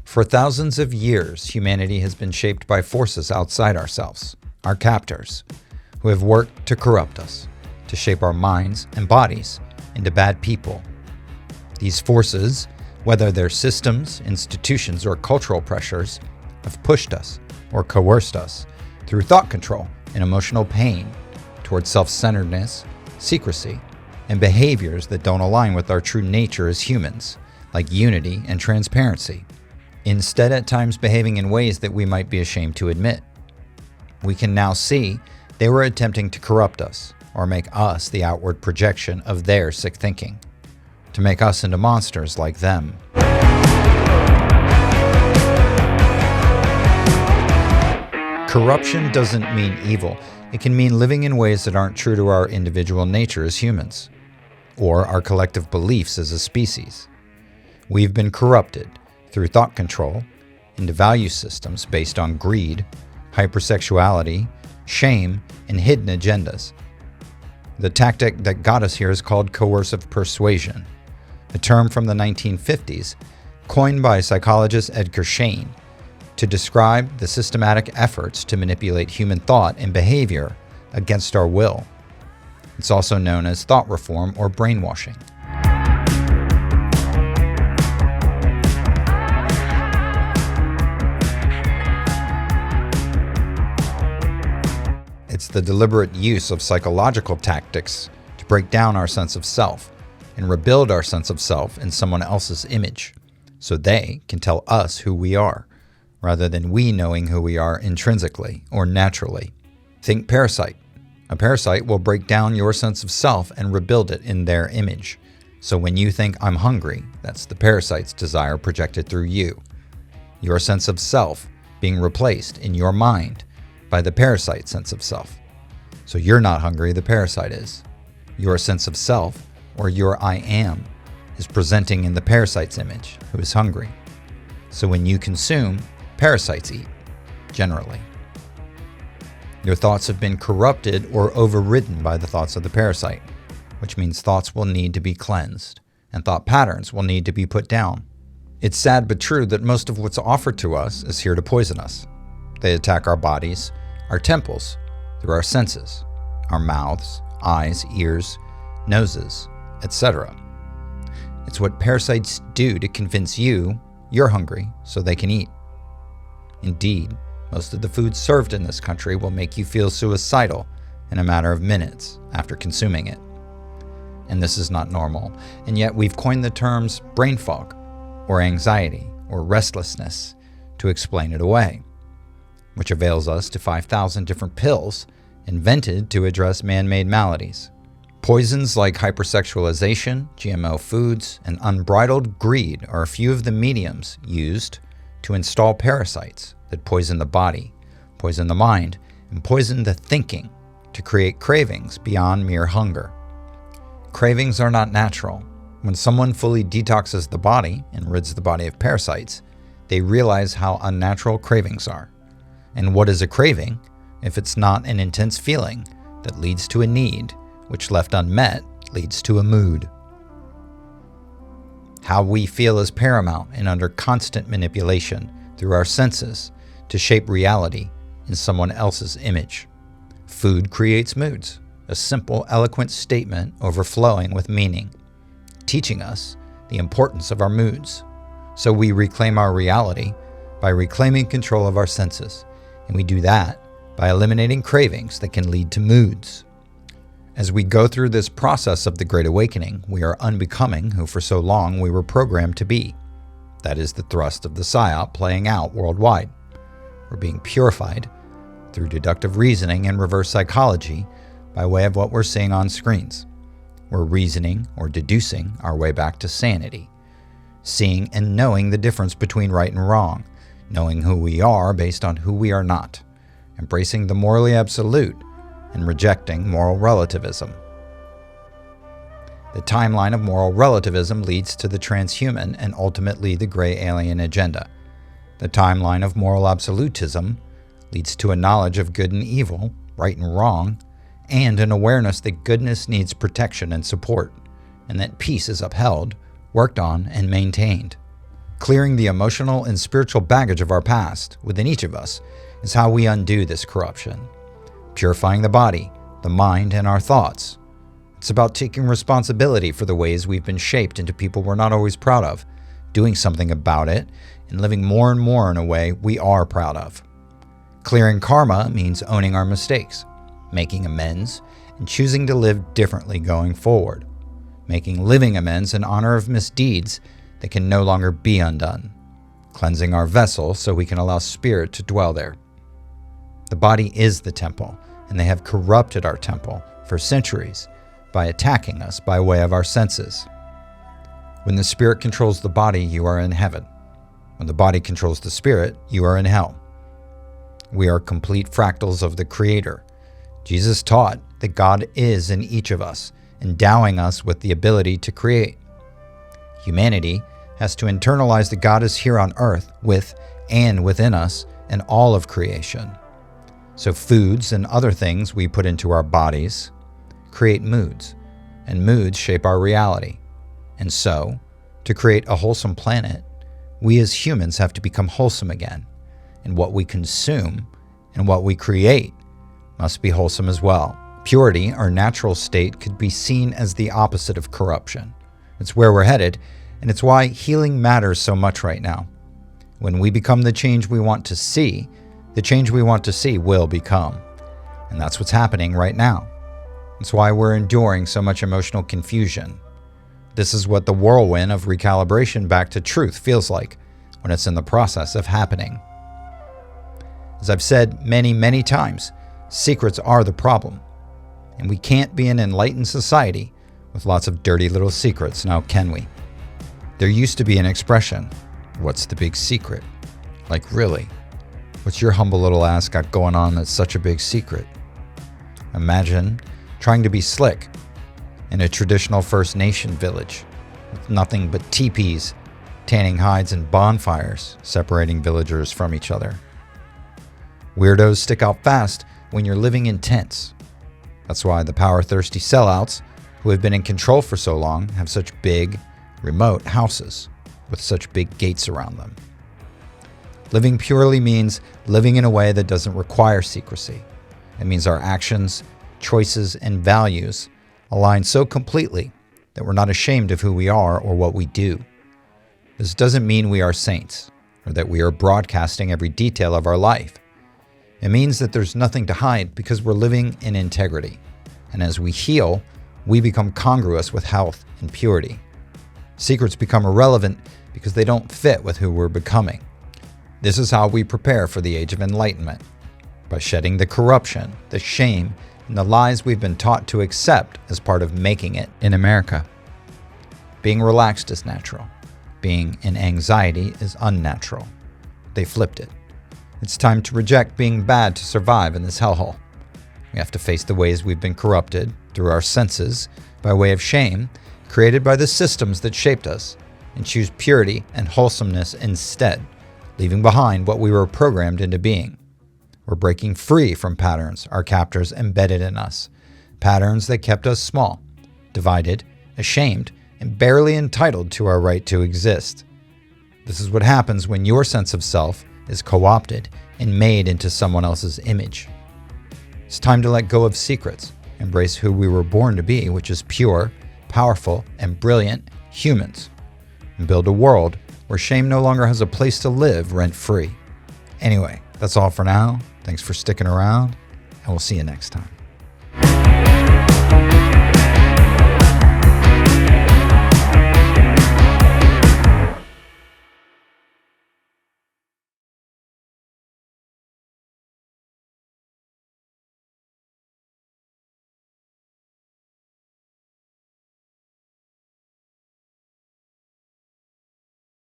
For thousands of years, humanity has been shaped by forces outside ourselves, our captors, who have worked to corrupt us, to shape our minds and bodies into bad people. These forces, whether they're systems, institutions, or cultural pressures, have pushed us or coerced us through thought control and emotional pain towards self-centeredness, secrecy, and behaviors that don't align with our true nature as humans, like unity and transparency. Instead, at times behaving in ways that we might be ashamed to admit. We can now see they were attempting to corrupt us, or make us the outward projection of their sick thinking, to make us into monsters like them. Corruption doesn't mean evil. It can mean living in ways that aren't true to our individual nature as humans, or our collective beliefs as a species. We've been corrupted through thought control into value systems based on greed, hypersexuality, shame, and hidden agendas. The tactic that got us here is called coercive persuasion, a term from the 1950s coined by psychologist Edgar Schein to describe the systematic efforts to manipulate human thought and behavior against our will. It's also known as thought reform or brainwashing. It's the deliberate use of psychological tactics to break down our sense of self and rebuild our sense of self in someone else's image, so they can tell us who we are, rather than we knowing who we are intrinsically or naturally. Think parasite. A parasite will break down your sense of self and rebuild it in their image. So when you think I'm hungry, that's the parasite's desire projected through you. Your sense of self being replaced in your mind by the parasite sense of self. So you're not hungry, the parasite is. Your sense of self, or your I am, is presenting in the parasite's image, who is hungry. So when you consume, parasites eat, generally. Your thoughts have been corrupted or overridden by the thoughts of the parasite, which means thoughts will need to be cleansed, and thought patterns will need to be put down. It's sad but true that most of what's offered to us is here to poison us. They attack our bodies, our temples, through our senses, our mouths, eyes, ears, noses, etc. It's what parasites do to convince you you're hungry so they can eat. Indeed, most of the food served in this country will make you feel suicidal in a matter of minutes after consuming it. And this is not normal, and yet we've coined the terms brain fog, or anxiety, or restlessness to explain it away, which avails us to 5,000 different pills invented to address man-made maladies. Poisons like hypersexualization, GMO foods, and unbridled greed are a few of the mediums used to install parasites that poison the body, poison the mind, and poison the thinking to create cravings beyond mere hunger. Cravings are not natural. When someone fully detoxes the body and rids the body of parasites, they realize how unnatural cravings are. And what is a craving if it's not an intense feeling that leads to a need, which left unmet leads to a mood? How we feel is paramount and under constant manipulation through our senses to shape reality in someone else's image. Food creates moods, a simple, eloquent statement overflowing with meaning, teaching us the importance of our moods. So we reclaim our reality by reclaiming control of our senses. And we do that by eliminating cravings that can lead to moods. As we go through this process of the Great Awakening, we are unbecoming who for so long we were programmed to be. That is the thrust of the PSYOP playing out worldwide. We're being purified through deductive reasoning and reverse psychology by way of what we're seeing on screens. We're reasoning or deducing our way back to sanity, seeing and knowing the difference between right and wrong, knowing who we are based on who we are not, embracing the morally absolute, and rejecting moral relativism. The timeline of moral relativism leads to the transhuman and ultimately the gray alien agenda. The timeline of moral absolutism leads to a knowledge of good and evil, right and wrong, and an awareness that goodness needs protection and support, and that peace is upheld, worked on, and maintained. Clearing the emotional and spiritual baggage of our past within each of us is how we undo this corruption. Purifying the body, the mind, and our thoughts. It's about taking responsibility for the ways we've been shaped into people we're not always proud of, doing something about it, and living more and more in a way we are proud of. Clearing karma means owning our mistakes, making amends, and choosing to live differently going forward. Making living amends in honor of misdeeds that can no longer be undone. Cleansing our vessel so we can allow spirit to dwell there. The body is the temple, and they have corrupted our temple for centuries by attacking us by way of our senses. When the spirit controls the body, you are in heaven. When the body controls the spirit, you are in hell. We are complete fractals of the Creator. Jesus taught that God is in each of us, endowing us with the ability to create. Humanity has to internalize that God is here on earth with and within us and all of creation. So foods and other things we put into our bodies create moods, and moods shape our reality. And so, to create a wholesome planet, we as humans have to become wholesome again, and what we consume and what we create must be wholesome as well. Purity, our natural state, could be seen as the opposite of corruption. It's where we're headed, and it's why healing matters so much right now. When we become the change we want to see, the change we want to see will become. And that's what's happening right now. It's why we're enduring so much emotional confusion. This is what the whirlwind of recalibration back to truth feels like when it's in the process of happening. As I've said many, many times, secrets are the problem. And we can't be an enlightened society with lots of dirty little secrets, now can we? There used to be an expression, what's the big secret? Like really, what's your humble little ass got going on that's such a big secret? Imagine trying to be slick in a traditional First Nation village with nothing but teepees, tanning hides, and bonfires separating villagers from each other. Weirdos stick out fast when you're living in tents. That's why the power-thirsty sellouts who have been in control for so long have such big, remote houses with such big gates around them. Living purely means living in a way that doesn't require secrecy. It means our actions, choices, and values align so completely that we're not ashamed of who we are or what we do. This doesn't mean we are saints or that we are broadcasting every detail of our life. It means that there's nothing to hide because we're living in integrity. And as we heal, we become congruous with health and purity. Secrets become irrelevant because they don't fit with who we're becoming. This is how we prepare for the age of enlightenment, by shedding the corruption, the shame, and the lies we've been taught to accept as part of making it in America. Being relaxed is natural. Being in anxiety is unnatural. They flipped it. It's time to reject being bad to survive in this hellhole. We have to face the ways we've been corrupted through our senses by way of shame created by the systems that shaped us, and choose purity and wholesomeness instead, leaving behind what we were programmed into being. We're breaking free from patterns our captors embedded in us, patterns that kept us small, divided, ashamed, and barely entitled to our right to exist. This is what happens when your sense of self is co-opted and made into someone else's image. It's time to let go of secrets, embrace who we were born to be, which is pure, powerful, and brilliant humans, and build a world where shame no longer has a place to live rent-free. Anyway, that's all for now. Thanks for sticking around, and we'll see you next time.